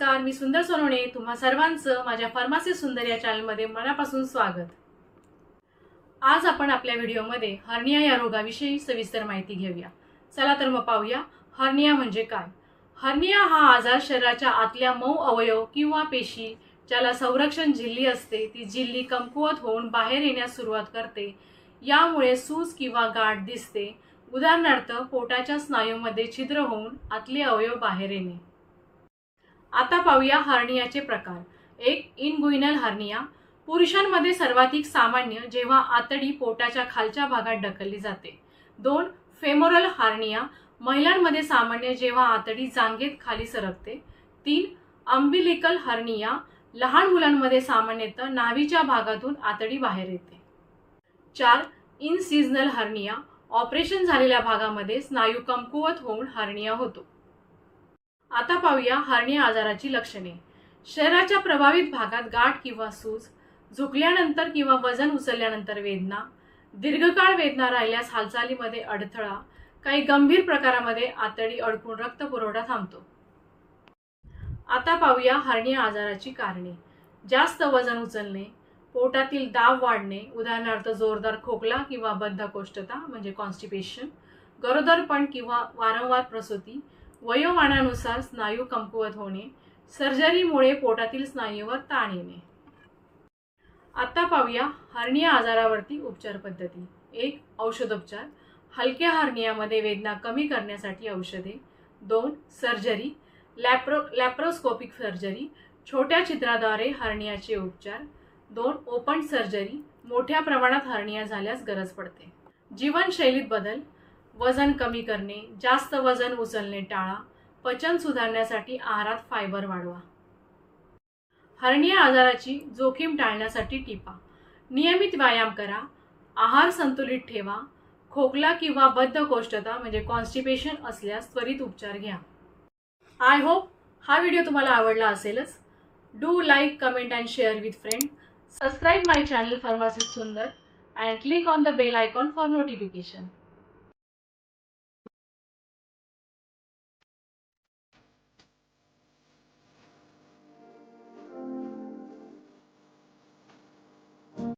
नमस्कार, मी सुंदर सोनवणे. तुम्हा सर्वांचं माझ्या फार्मसी सुंदर या चॅनलमध्ये मनापासून स्वागत. आज आपण आपल्या व्हिडिओमध्ये हर्निया या रोगाविषयी सविस्तर माहिती घेऊया. चला तर मग पाहूया हर्निया म्हणजे काय. हर्निया हा आजार शरीराच्या आतल्या मऊ अवयव किंवा पेशी ज्याला संरक्षण झिल्ली असते ती झिल्ली कमकुवत होऊन बाहेर येण्यास सुरुवात करते. यामुळे सूज किंवा गाठ दिसते. उदाहरणार्थ पोटाच्या स्नायूमध्ये छिद्र होऊन आतले अवयव बाहेर येणे. आता पाहूया हर्नियाचे प्रकार. 1. Inguinal hernia. पुरुषांमध्ये सर्वाधिक सामान्य, जेव्हा आतडी पोटाच्या खालच्या भागात ढकलली जाते. 2. Femoral hernia. महिलांमध्ये सामान्य, जेव्हा आतडी जांघेत खाली सरकते. 3. Umbilical hernia. लहान मुलांमध्ये सामान्यतः नाभीच्या भागातून आतडी बाहेर येते. 4. इनसिजनल हर्निया. ऑपरेशन झालेल्या भागामध्ये स्नायू कमकुवत होऊन हर्निया होतो. आता पाहूया हर्निया आजाराची लक्षणे. शरीराच्या प्रभावित भागात गाठ किंवा सूज, झुकल्यानंतर किंवा वजन उचलल्यानंतर वेदना, दीर्घकाळ वेदना राहिल्यास हालचालीमध्ये अडथळा, काही गंभीर प्रकारामध्ये आतडी अडकून रक्तपुरवठा थांबतो. आता पाहूया हर्निया आजाराची कारणे. जास्त वजन उचलणे, पोटातील दाब वाढणे, उदाहरणार्थ जोरदार खोकला किंवा बद्धकोष्ठता म्हणजे कॉन्स्टिपेशन, गरोदरपण किंवा वारंवार प्रसूती, वयोमानानुसार स्नायू कमकुवत होणे, सर्जरीमुळे पोटातील स्नायूवर ताण येणे. आता पाहूया हर्निया आजारावरती उपचार पद्धती. 1. औषधोपचार. हलक्या हर्नियामध्ये वेदना कमी करण्यासाठी औषधे. 2. सर्जरी. Laparoscopic surgery. छोट्या छिद्राद्वारे हर्नियाचे उपचार. 2. Open surgery. मोठ्या प्रमाणात हर्निया झाल्यास गरज पडते. जीवनशैलीत बदल. वजन कमी करणे, जास्त वजन उचलणे टाळा, पचन सुधारण्यासाठी आहारात फायबर वाढवा. हर्निया आजाराची जोखीम टाळण्यासाठी टिपा. नियमित व्यायाम करा, आहार संतुलित ठेवा, खोकला किंवा बद्धकोष्ठता म्हणजे कॉन्स्टिपेशन असल्यास त्वरित उपचार घ्या. आय होप हा व्हिडिओ तुम्हाला आवडला असेलच. Do like, comment and share with friend. Subscribe my channel pharmacist सुंदर and click on the bell icon for notification.